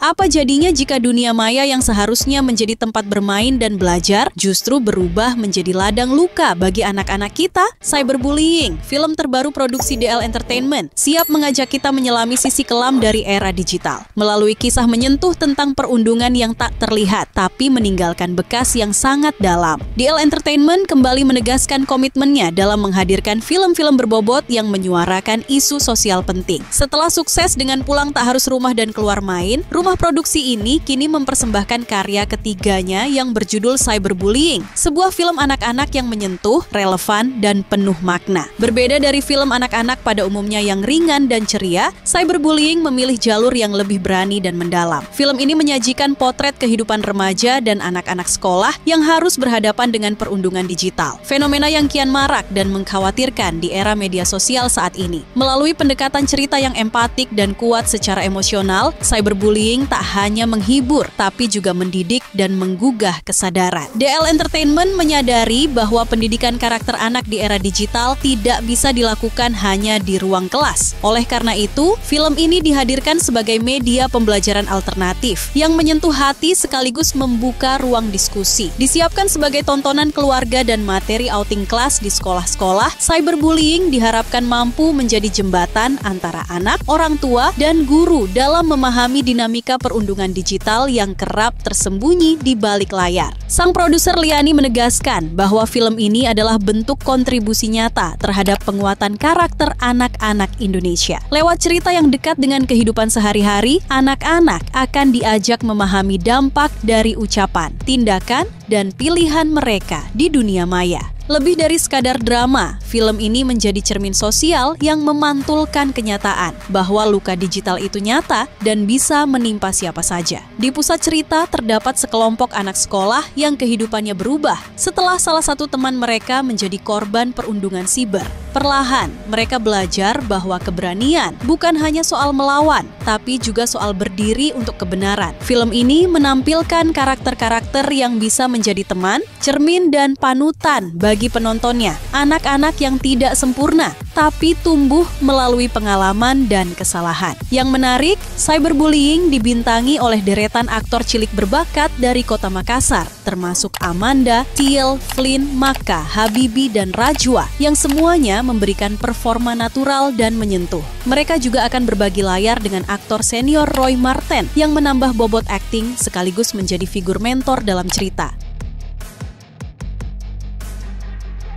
Apa jadinya jika dunia maya yang seharusnya menjadi tempat bermain dan belajar justru berubah menjadi ladang luka bagi anak-anak kita? Cyberbullying, film terbaru produksi DL Entertainment, siap mengajak kita menyelami sisi kelam dari era digital. Melalui kisah menyentuh tentang perundungan yang tak terlihat, tapi meninggalkan bekas yang sangat dalam. DL Entertainment kembali menegaskan komitmennya dalam menghadirkan film-film berbobot yang menyuarakan isu sosial penting. Setelah sukses dengan Pulang Tak Harus Rumah dan Keluar Main, rumah produksi ini kini mempersembahkan karya ketiganya yang berjudul Cyberbullying, sebuah film anak-anak yang menyentuh, relevan, dan penuh makna. Berbeda dari film anak-anak pada umumnya yang ringan dan ceria, Cyberbullying memilih jalur yang lebih berani dan mendalam. Film ini menyajikan potret kehidupan remaja dan anak-anak sekolah yang harus berhadapan dengan perundungan digital. Fenomena yang kian marak dan mengkhawatirkan di era media sosial saat ini. Melalui pendekatan cerita yang empatik dan kuat secara emosional, Cyberbullying tak hanya menghibur, tapi juga mendidik dan menggugah kesadaran. DL Entertainment menyadari bahwa pendidikan karakter anak di era digital tidak bisa dilakukan hanya di ruang kelas. Oleh karena itu, film ini dihadirkan sebagai media pembelajaran alternatif yang menyentuh hati sekaligus membuka ruang diskusi. Disiapkan sebagai tontonan keluarga dan materi outing kelas di sekolah-sekolah, Cyberbullying diharapkan mampu menjadi jembatan antara anak, orang tua, dan guru dalam memahami dinamika perundungan digital yang kerap tersembunyi di balik layar. Sang produser Liani menegaskan bahwa film ini adalah bentuk kontribusi nyata terhadap penguatan karakter anak-anak Indonesia. Lewat cerita yang dekat dengan kehidupan sehari-hari, anak-anak akan diajak memahami dampak dari ucapan, tindakan, dan pilihan mereka di dunia maya. Lebih dari sekadar drama, film ini menjadi cermin sosial yang memantulkan kenyataan bahwa luka digital itu nyata dan bisa menimpa siapa saja. Di pusat cerita terdapat sekelompok anak sekolah yang kehidupannya berubah setelah salah satu teman mereka menjadi korban perundungan siber. Perlahan, mereka belajar bahwa keberanian bukan hanya soal melawan, tapi juga soal berdiri untuk kebenaran. Film ini menampilkan karakter-karakter yang bisa menjadi teman, cermin, dan panutan bagi penontonnya. Anak-anak yang tidak sempurna, tapi tumbuh melalui pengalaman dan kesalahan. Yang menarik, Cyberbullying dibintangi oleh deretan aktor cilik berbakat dari kota Makassar, termasuk Amanda, Tiel, Flynn, Maka, Habibi, dan Rajwa, yang semuanya memberikan performa natural dan menyentuh. Mereka juga akan berbagi layar dengan aktor senior Roy Marten yang menambah bobot akting sekaligus menjadi figur mentor dalam cerita.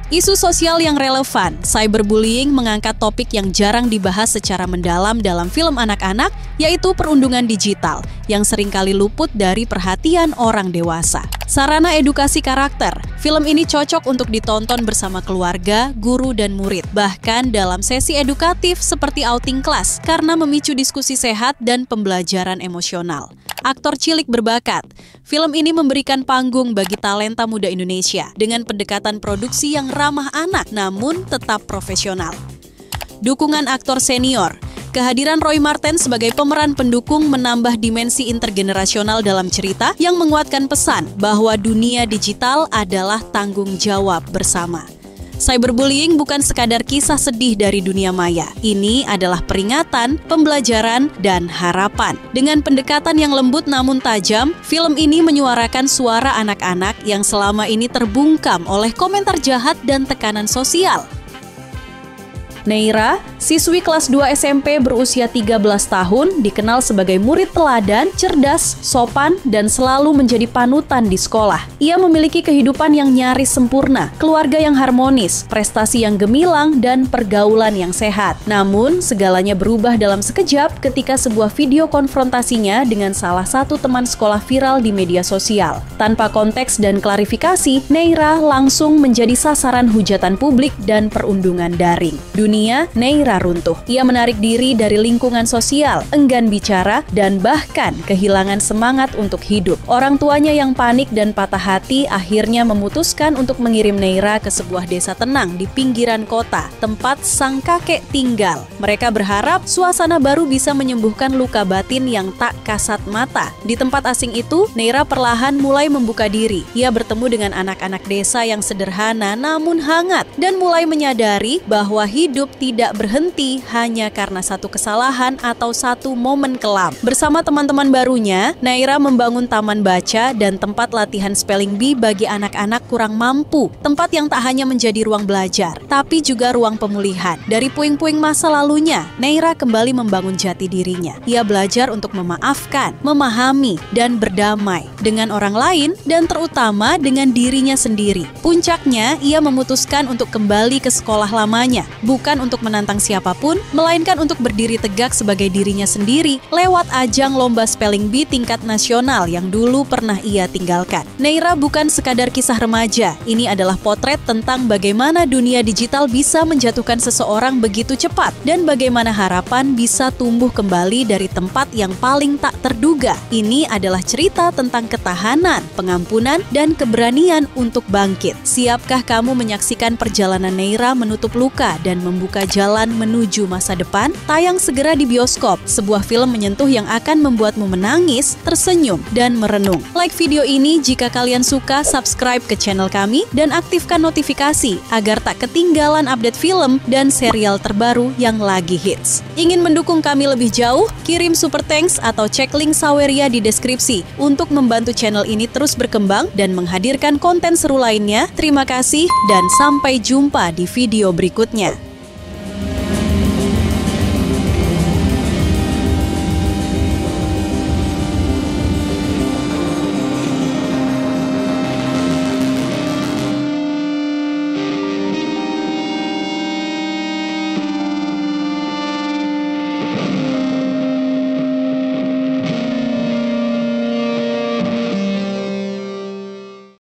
Isu sosial yang relevan, Cyberbullying mengangkat topik yang jarang dibahas secara mendalam dalam film anak-anak, yaitu perundungan digital, yang seringkali luput dari perhatian orang dewasa. Sarana edukasi karakter, film ini cocok untuk ditonton bersama keluarga, guru, dan murid, bahkan dalam sesi edukatif seperti outing kelas, karena memicu diskusi sehat dan pembelajaran emosional. Aktor cilik berbakat, film ini memberikan panggung bagi talenta muda Indonesia dengan pendekatan produksi yang ramah anak namun tetap profesional. Dukungan aktor senior, kehadiran Roy Marten sebagai pemeran pendukung menambah dimensi intergenerasional dalam cerita yang menguatkan pesan bahwa dunia digital adalah tanggung jawab bersama. Cyberbullying bukan sekadar kisah sedih dari dunia maya. Ini adalah peringatan, pembelajaran, dan harapan. Dengan pendekatan yang lembut namun tajam, film ini menyuarakan suara anak-anak yang selama ini terbungkam oleh komentar jahat dan tekanan sosial. Neira, siswi kelas 2 SMP berusia 13 tahun, dikenal sebagai murid teladan, cerdas, sopan, dan selalu menjadi panutan di sekolah. Ia memiliki kehidupan yang nyaris sempurna, keluarga yang harmonis, prestasi yang gemilang, dan pergaulan yang sehat. Namun, segalanya berubah dalam sekejap ketika sebuah video konfrontasinya dengan salah satu teman sekolah viral di media sosial. Tanpa konteks dan klarifikasi, Neira langsung menjadi sasaran hujatan publik dan perundungan daring. Neira runtuh. Ia menarik diri dari lingkungan sosial, enggan bicara, dan bahkan kehilangan semangat untuk hidup. Orang tuanya yang panik dan patah hati akhirnya memutuskan untuk mengirim Neira ke sebuah desa tenang di pinggiran kota, tempat sang kakek tinggal. Mereka berharap suasana baru bisa menyembuhkan luka batin yang tak kasat mata. Di tempat asing itu, Neira perlahan mulai membuka diri. Ia bertemu dengan anak-anak desa yang sederhana namun hangat dan mulai menyadari bahwa hidup hidup tidak berhenti hanya karena satu kesalahan atau satu momen kelam. Bersama teman-teman barunya, Naira membangun taman baca dan tempat latihan spelling bee bagi anak-anak kurang mampu. Tempat yang tak hanya menjadi ruang belajar, tapi juga ruang pemulihan. Dari puing-puing masa lalunya, Naira kembali membangun jati dirinya. Ia belajar untuk memaafkan, memahami, dan berdamai dengan orang lain dan terutama dengan dirinya sendiri. Puncaknya, ia memutuskan untuk kembali ke sekolah lamanya, bukan untuk menantang siapapun, melainkan untuk berdiri tegak sebagai dirinya sendiri lewat ajang lomba spelling bee tingkat nasional yang dulu pernah ia tinggalkan. Naira bukan sekadar kisah remaja, ini adalah potret tentang bagaimana dunia digital bisa menjatuhkan seseorang begitu cepat dan bagaimana harapan bisa tumbuh kembali dari tempat yang paling tak terduga. Ini adalah cerita tentang ketahanan, pengampunan, dan keberanian untuk bangkit. Siapkah kamu menyaksikan perjalanan Naira menutup luka dan membuka jalan menuju masa depan? Tayang segera di bioskop, sebuah film menyentuh yang akan membuatmu menangis, tersenyum, dan merenung. Like video ini jika kalian suka, subscribe ke channel kami, dan aktifkan notifikasi agar tak ketinggalan update film dan serial terbaru yang lagi hits. Ingin mendukung kami lebih jauh? Kirim super thanks atau cek link Saweria di deskripsi untuk membantu channel ini terus berkembang dan menghadirkan konten seru lainnya. Terima kasih dan sampai jumpa di video berikutnya.